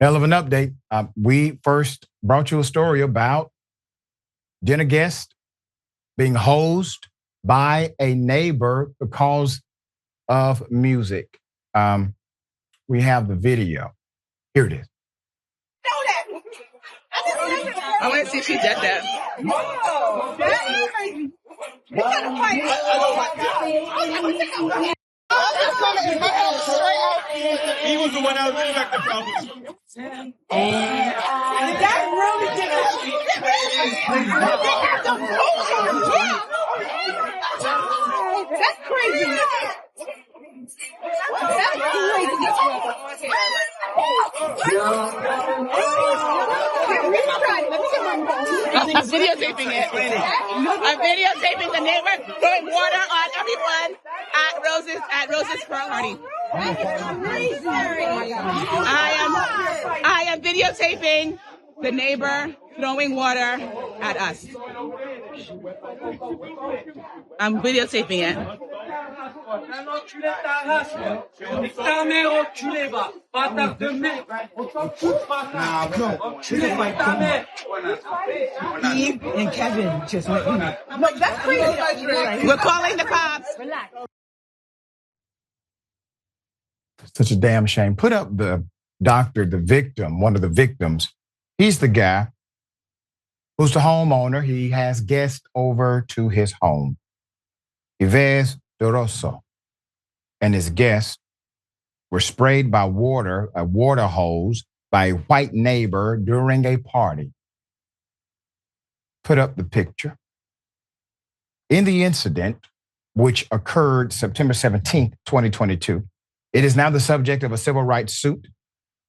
Hell of an update. We first brought you a story about dinner guest being hosed by a neighbor because of music. We have the video. Here it is. I want to see if she did that. Whoa, that is crazy. You gotta fight it. He was the one that was expecting problems. That really did That's crazy. I'm videotaping it. I'm videotaping the neighbor throwing water on everyone at Rose's party. I am videotaping the neighbor throwing water at us. I'm videotaping it. Eve and Kevin just went in. No, that's crazy. We're calling the cops. Relax. Such a damn shame. Put up the doctor, the victim, one of the victims. He's the guy who's the homeowner. He has guests over to his home. Rosevony Duroseau and his guests were sprayed by water, a water hose, by a white neighbor during a party. Put up the picture. In the incident, which occurred September 17th, 2022, it is now the subject of a civil rights suit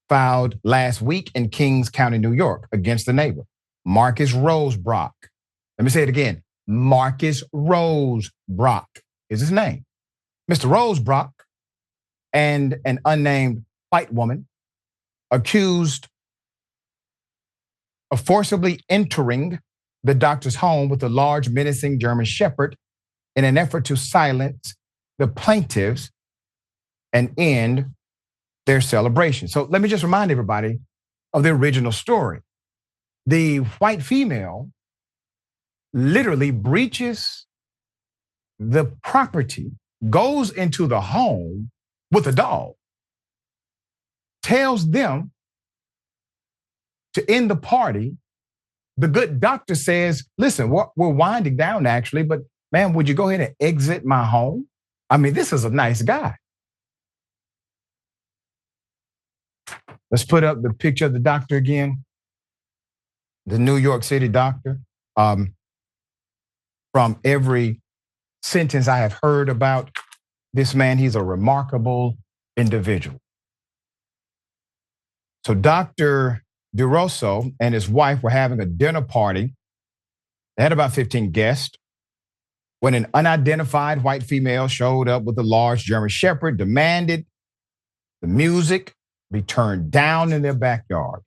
filed last week in Kings County, New York, against the neighbor, Marcus Rosebrock. Let me say it again. Marcus Rosebrock is his name. Mr. Rosebrock and an unnamed white woman accused of forcibly entering the doctor's home with a large menacing German shepherd in an effort to silence the plaintiffs and end their celebration. So let me just remind everybody of the original story. The white female literally breaches the property, goes into the home with a dog, tells them to end the party. The good doctor says, listen, we're winding down actually, but man, would you go ahead and exit my home? I mean, this is a nice guy. Let's put up the picture of the doctor again. The New York City doctor. From every sentence I have heard about this man, he's a remarkable individual. So Dr. Duroseau and his wife were having a dinner party. They had about 15 guests when an unidentified white female showed up with a large German shepherd, demanded the music be turned down in their backyard.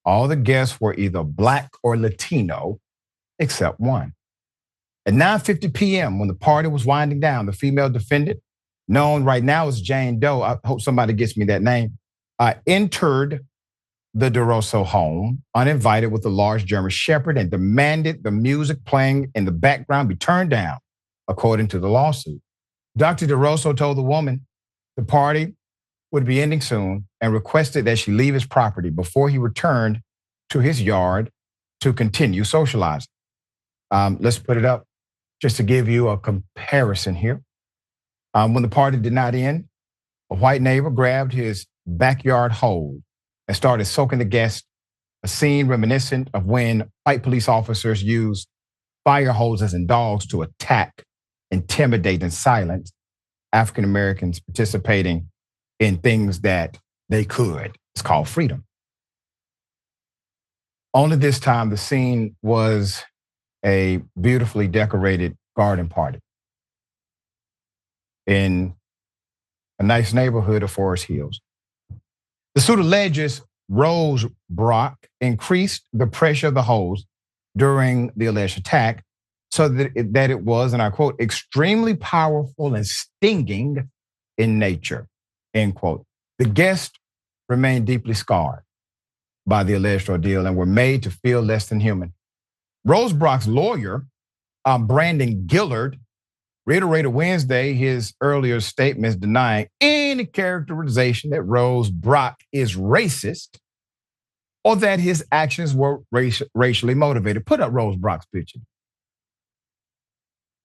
All the guests were either Black or Latino, except one. At 9:50 p.m., when the party was winding down, the female defendant, known right now as Jane Doe, I hope somebody gets me that name, entered the Duroseau home uninvited with a large German shepherd and demanded the music playing in the background be turned down, according to the lawsuit. Dr. Duroseau told the woman the party would be ending soon and requested that she leave his property before he returned to his yard to continue socializing. Let's put it up just to give you a comparison here. When the party did not end, a white neighbor grabbed his backyard hose and started soaking the guests, a scene reminiscent of when white police officers used fire hoses and dogs to attack, intimidate, and silence African Americans participating in things that they could. It's called freedom. Only this time, the scene was a beautifully decorated garden party in a nice neighborhood of Forest Hills. The suit alleges Rosebrock increased the pressure of the hose during the alleged attack so that it was, and I quote, extremely powerful and stinging in nature, end quote. The guests remain deeply scarred by the alleged ordeal and were made to feel less than human. Rosebrock's lawyer, Brandon Gillard, reiterated Wednesday his earlier statements denying any characterization that Rosebrock is racist or that his actions were racially motivated. Put up Rosebrock's picture.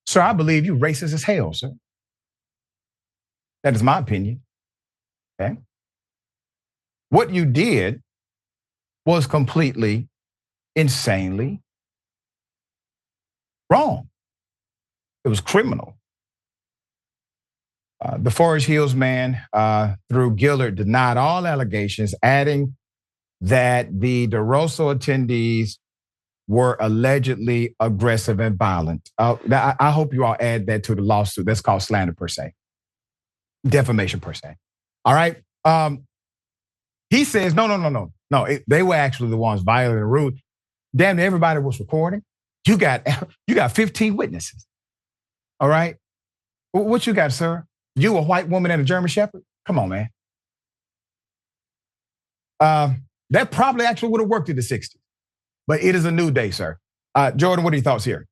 Sir, I believe you racist as hell, sir. That is my opinion. Okay. What you did was completely, insanely wrong. It was criminal. The Forest Hills man, through Gillard, denied all allegations, adding that the Duroseau attendees were allegedly aggressive and violent. I hope you all add that to the lawsuit. That's called slander per se, defamation per se. All right. He says, no. They were actually the ones violent and rude. Damn, everybody was recording. You got 15 witnesses. All right. What you got, sir? You, a white woman and a German Shepherd? Come on, man. That probably actually would have worked in the 60s. But it is a new day, sir. Jordan, what are your thoughts here?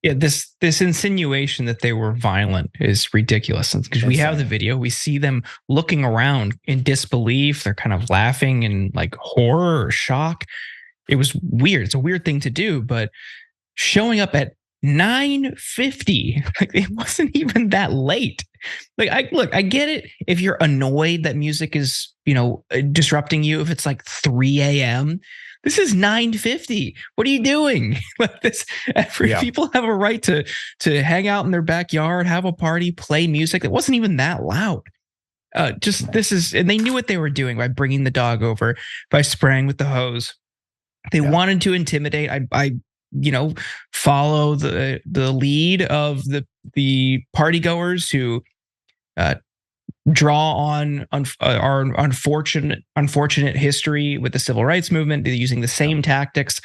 Yeah, this insinuation that they were violent is ridiculous because we have the video. We see them looking around in disbelief. They're kind of laughing in like horror or shock. It was weird. It's a weird thing to do, but showing up at 9:50, like it wasn't even that late. Like I get it if you're annoyed that music is, disrupting you if it's like 3 a.m. This is 9:50. What are you doing? Like this, people have a right to hang out in their backyard, have a party, play music. It wasn't even that loud. And they knew what they were doing by bringing the dog over, by spraying with the hose. They wanted to intimidate. I follow the lead of the partygoers who draw on our unfortunate history with the civil rights movement. They're using the same tactics.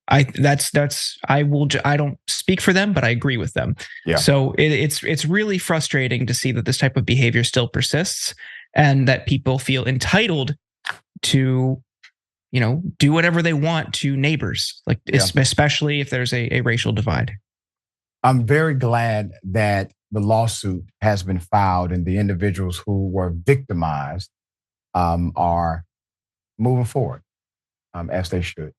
I don't speak for them, but I agree with them. Yeah. So it's really frustrating to see that this type of behavior still persists and that people feel entitled to do whatever they want to neighbors, especially if there's a racial divide. I'm very glad that the lawsuit has been filed and the individuals who were victimized are moving forward as they should.